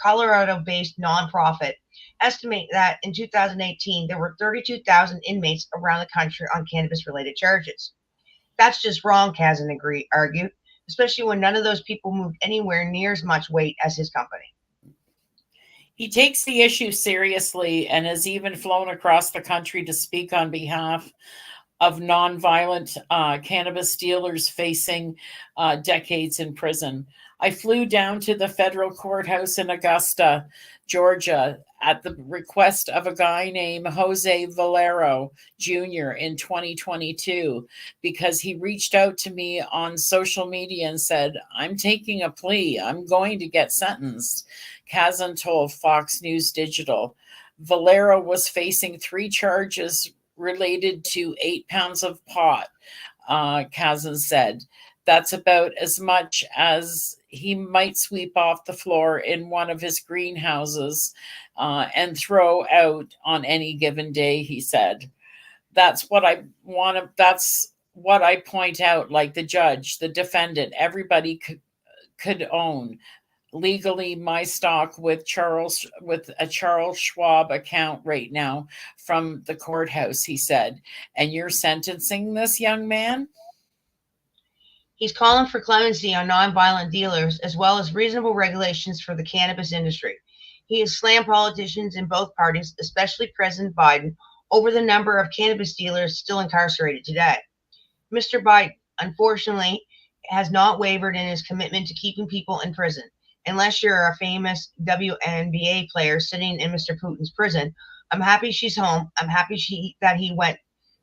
Colorado-based nonprofit, estimate that in 2018 there were 32,000 inmates around the country on cannabis-related charges. That's just wrong, Kazan argued, especially when none of those people moved anywhere near as much weight as his company. He takes the issue seriously and has even flown across the country to speak on behalf of nonviolent cannabis dealers facing decades in prison. I flew down to the federal courthouse in Augusta, Georgia, at the request of a guy named Jose Valero Jr. in 2022, because he reached out to me on social media and said, I'm taking a plea. I'm going to get sentenced. Kazan told Fox News Digital. Valero was facing 3 charges related to 8 pounds of pot, Kazan said. That's about as much as he might sweep off the floor in one of his greenhouses and throw out on any given day, he said. That's what I want to, that's what I point out, like the judge, the defendant, everybody could own legally my stock with a Charles Schwab account right now from the courthouse, he said. And you're sentencing this young man? He's calling for clemency on nonviolent dealers as well as reasonable regulations for the cannabis industry. He has slammed politicians in both parties, especially President Biden, over the number of cannabis dealers still incarcerated today. Mr. Biden, unfortunately, has not wavered in his commitment to keeping people in prison. Unless you're a famous WNBA player sitting in Mr. Putin's prison, I'm happy she's home. I'm happy that he went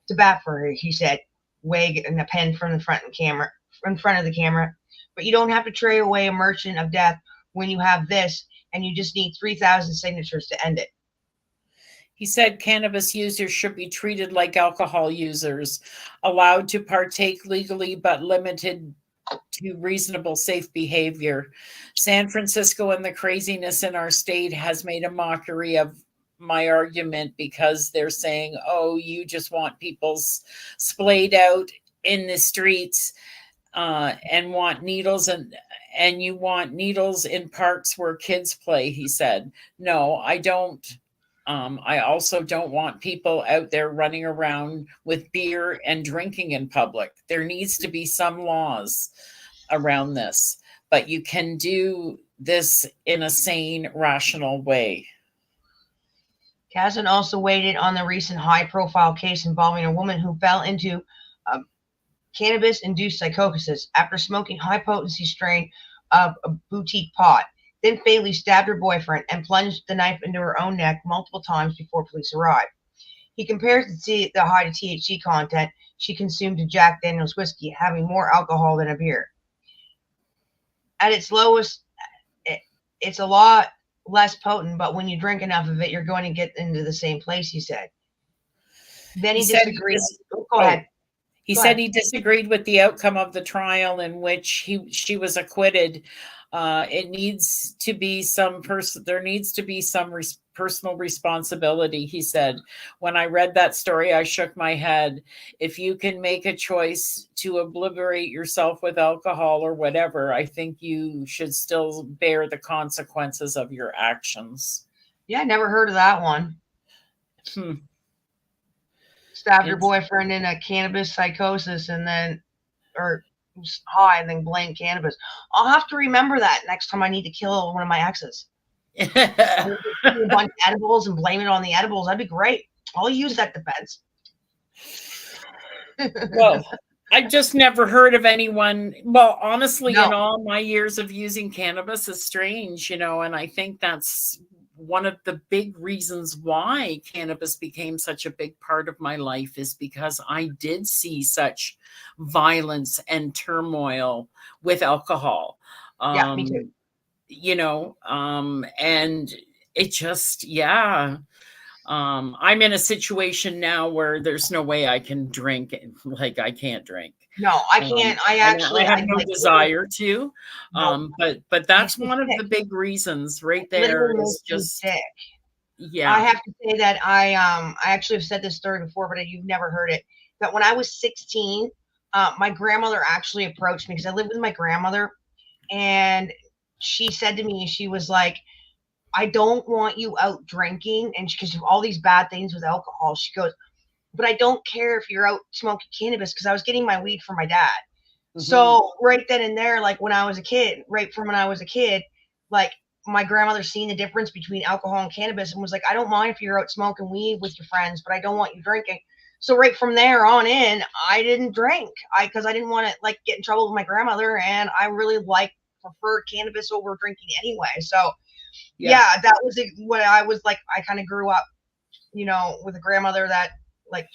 to bat for her, he said, wagging a pen from the front of the camera. But you don't have to trade away a merchant of death when you have this, and you just need 3,000 signatures to end it. He said cannabis users should be treated like alcohol users, allowed to partake legally but limited to reasonable, safe behavior. San Francisco and the craziness in our state has made a mockery of my argument because they're saying, oh, you just want people splayed out in the streets and want needles and you want needles in parks where kids play, he said. No, I don't. I also don't want people out there running around with beer and drinking in public. There needs to be some laws around this, but you can do this in a sane, rational way. Kazan also weighed in on the recent high-profile case involving a woman who fell into cannabis-induced psychosis after smoking high-potency strain of a boutique pot, then fatally stabbed her boyfriend and plunged the knife into her own neck multiple times before police arrived. He compares the high THC content she consumed to Jack Daniel's whiskey, having more alcohol than a beer. At its lowest, it's a lot less potent, but when you drink enough of it, you're going to get into the same place, he said. Then he disagreed. Go ahead. He said he disagreed with the outcome of the trial in which she was acquitted. It needs to be there needs to be some personal responsibility, he said. When I read that story, I shook my head. If you can make a choice to obliterate yourself with alcohol or whatever, I think you should still bear the consequences of your actions. Yeah, I never heard of that one. Stabbed her boyfriend in a cannabis psychosis or high and then blamed cannabis. I'll have to remember that next time I need to kill one of my exes. A bunch of edibles and blame it on the edibles. That'd be great. I'll use that defense. Well, I just never heard of anyone. Well, honestly, in all my years of using cannabis, is strange, and I think that's one of the big reasons why cannabis became such a big part of my life, is because I did see such violence and turmoil with alcohol. Yeah, me too. And it just, I'm in a situation now where there's no way I can drink. Like, I can't drink. No, I can't. I have no desire to. But that's one of the big reasons right there. Is just sick. Yeah. I have to say that I actually have said this story before, but you've never heard it. That when I was 16, my grandmother actually approached me because I lived with my grandmother, and she said to me, she was like, I don't want you out drinking, and because of all these bad things with alcohol, she goes, but I don't care if you're out smoking cannabis, because I was getting my weed from my dad. Mm-hmm. So right then and there, like when I was a kid, like my grandmother seen the difference between alcohol and cannabis and was like, I don't mind if you're out smoking weed with your friends, but I don't want you drinking. So right from there on in, I didn't drink because I didn't want to like get in trouble with my grandmother, and I really preferred cannabis over drinking anyway. So yeah that was what I was like. I kind of grew up, with a grandmother that like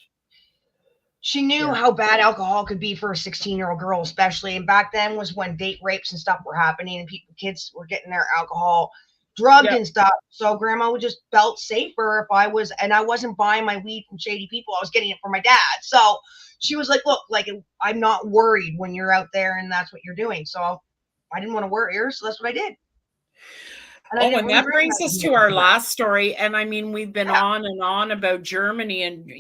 she knew how bad alcohol could be for a 16-year-old girl, especially. And back then was when date rapes and stuff were happening, and kids were getting their alcohol drugged and stuff. So grandma would just felt safer if I wasn't buying my weed from shady people. I was getting it from my dad. So she was like, look, like I'm not worried when you're out there and that's what you're doing. So I didn't want to worry her. So that's what I did. And that brings us to our last story. And I mean, we've been on and on about Germany, and,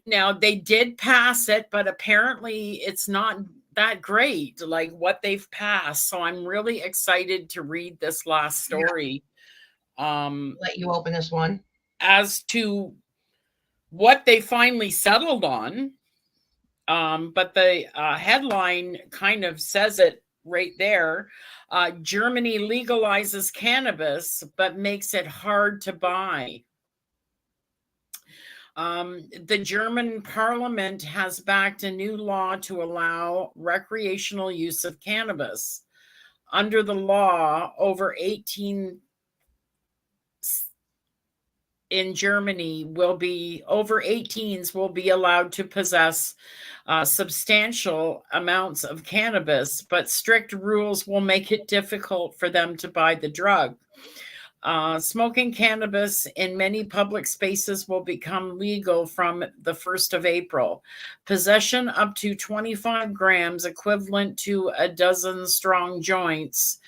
now they did pass it, but apparently it's not that great, like what they've passed. So I'm really excited to read this last story. Let you open this one. As to what they finally settled on. But the headline kind of says it right there. Germany legalizes cannabis, but makes it hard to buy. The German parliament has backed a new law to allow recreational use of cannabis. Under the law, over 18 in Germany over 18s will be allowed to possess substantial amounts of cannabis, but strict rules will make it difficult for them to buy the drug. Smoking cannabis in many public spaces will become legal from the 1st of April. Possession up to 25 grams, equivalent to a dozen strong joints,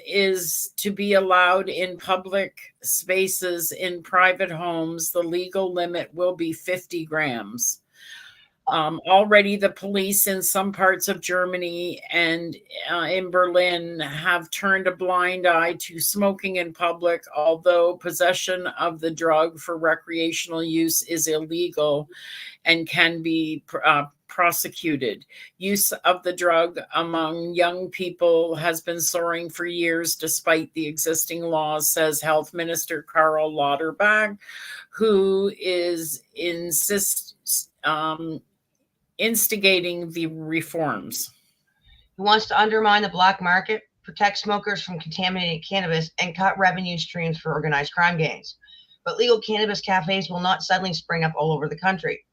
is to be allowed in public spaces. In private homes, the legal limit will be 50 grams. Already the police in some parts of Germany and in Berlin have turned a blind eye to smoking in public, although possession of the drug for recreational use is illegal and can be prosecuted. Use of the drug among young people has been soaring for years despite the existing laws, says Health Minister Karl Lauterbach, who is instigating the reforms. He wants to undermine the black market, protect smokers from contaminated cannabis, and cut revenue streams for organized crime gangs. But legal cannabis cafes will not suddenly spring up all over the country.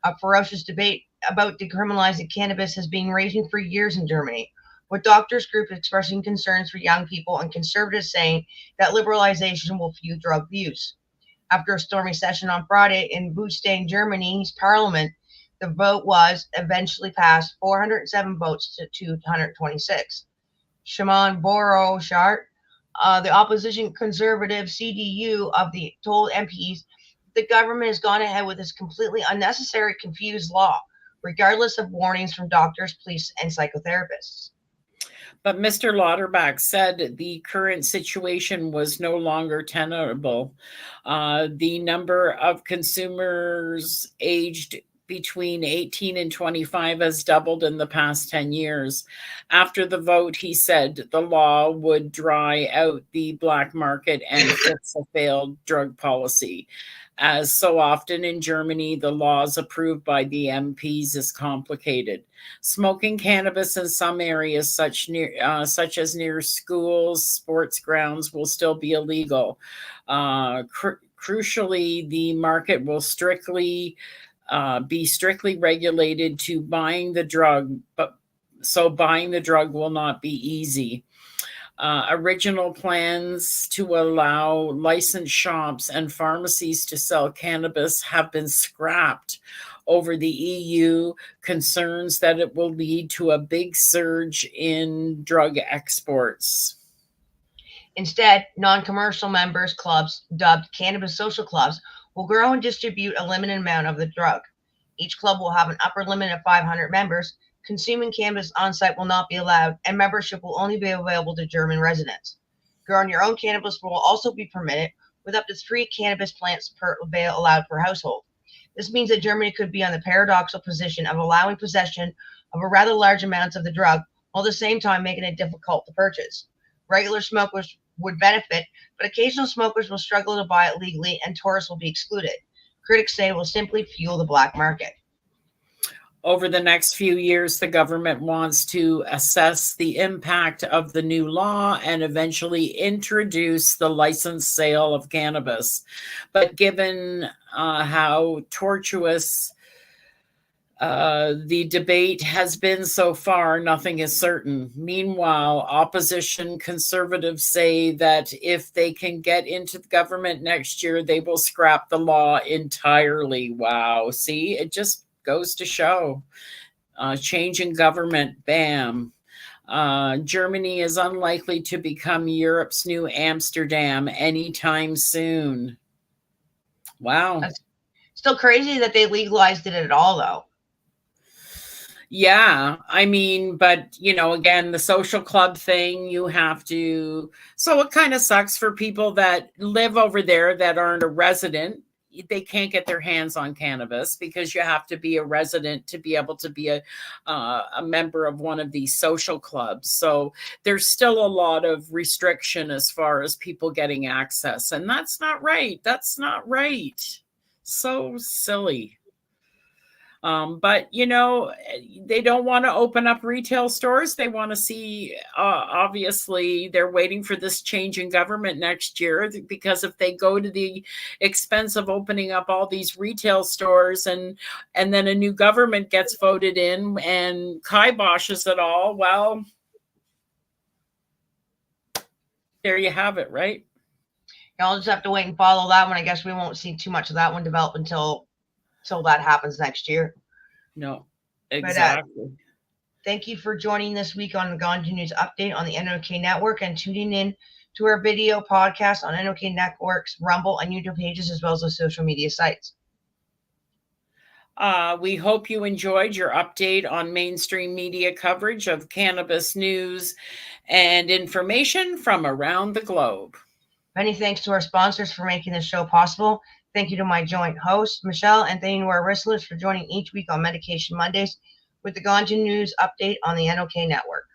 A ferocious debate about decriminalizing cannabis has been raging for years in Germany, with doctors' groups expressing concerns for young people and conservatives saying that liberalization will fuel drug use. After a stormy session on Friday in Budstein, Germany's parliament, the vote was eventually passed 407 votes to 226. Shimon Borochardt, the opposition conservative CDU of the told MPs the government has gone ahead with this completely unnecessary, confused law, regardless of warnings from doctors, police, and psychotherapists. But Mr. Lauterbach said the current situation was no longer tenable. The number of consumers aged between 18 and 25 has doubled in the past 10 years. After the vote, he said the law would dry out the black market and fix a failed drug policy. As so often in Germany, the laws approved by the MPs is complicated. Smoking cannabis in some areas, such as near schools, sports grounds, will still be illegal. Crucially, the market will be strictly regulated to buying the drug, so buying the drug will not be easy. Original plans to allow licensed shops and pharmacies to sell cannabis have been scrapped over the EU concerns that it will lead to a big surge in drug exports. Instead, non-commercial members clubs, dubbed cannabis social clubs, will grow and distribute a limited amount of the drug. Each club will have an upper limit of 500 members. Consuming cannabis on-site will not be allowed, and membership will only be available to German residents. Growing your own cannabis will also be permitted, with up to 3 cannabis plants allowed per household. This means that Germany could be on the paradoxical position of allowing possession of a rather large amounts of the drug, while at the same time making it difficult to purchase. Regular smokers would benefit, but occasional smokers will struggle to buy it legally, and tourists will be excluded. Critics say it will simply fuel the black market. Over the next few years, the government wants to assess the impact of the new law and eventually introduce the licensed sale of cannabis. But given how tortuous the debate has been so far, nothing is certain. Meanwhile, opposition conservatives say that if they can get into the government next year, they will scrap the law entirely. Wow. See, it just goes to show. Change in government, bam. Germany is unlikely to become Europe's new Amsterdam anytime soon. Wow. That's still crazy that they legalized it at all, though. Yeah, I mean, but, again, the social club thing, you have to. So it kind of sucks for people that live over there that aren't a resident. They can't get their hands on cannabis because you have to be a resident to be able to be a member of one of these social clubs. So there's still a lot of restriction as far as people getting access. And that's not right. That's not right. So silly. But, they don't want to open up retail stores. They want to see, obviously, they're waiting for this change in government next year, because if they go to the expense of opening up all these retail stores and then a new government gets voted in and kiboshes it all, well, there you have it, right? I'll just have to wait and follow that one. I guess we won't see too much of that one develop until that happens next year. No, exactly. Thank you for joining this week on the Ganja News Update on the NOK Network and tuning in to our video podcast on NOK Network's Rumble and YouTube pages, as well as the social media sites. We hope you enjoyed your update on mainstream media coverage of cannabis news and information from around the globe. Many thanks to our sponsors for making this show possible. Thank you to my joint host, Michele, and thank you to our listeners for joining each week on Medication Mondays with the Ganja News Update on the NOK Network.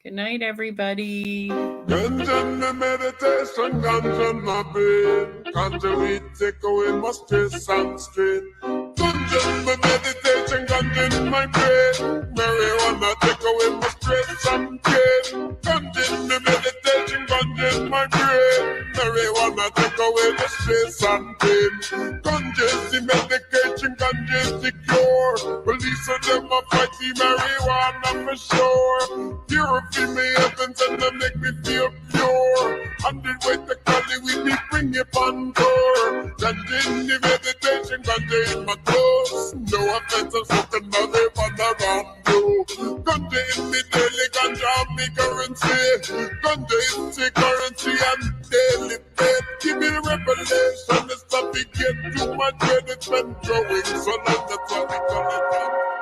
Good night, everybody. Ganja my meditation, ganja my brain. Ganja we take away my stress and strain. Ganja Ganja, my meditation, ganja in my brain. Marijuana take away my stress and pain. Ganja, my meditation, ganja in my brain. Marijuana take away the stress and pain. Ganja is the medication, ganja is the cure. Police of them a fight the marijuana for sure. Purify me heavens and they make me feel pure. 100 way to Cali, we be bring it on tour. Ganja in the meditation, ganja in my clothes. No offense, I'm smoking marijuana around you. Ganja in me daily, ganja me currency. Ganja is the currency and daily pay. Give me the revelation, it's not to get too much credit and growing. So long, that's what we call it.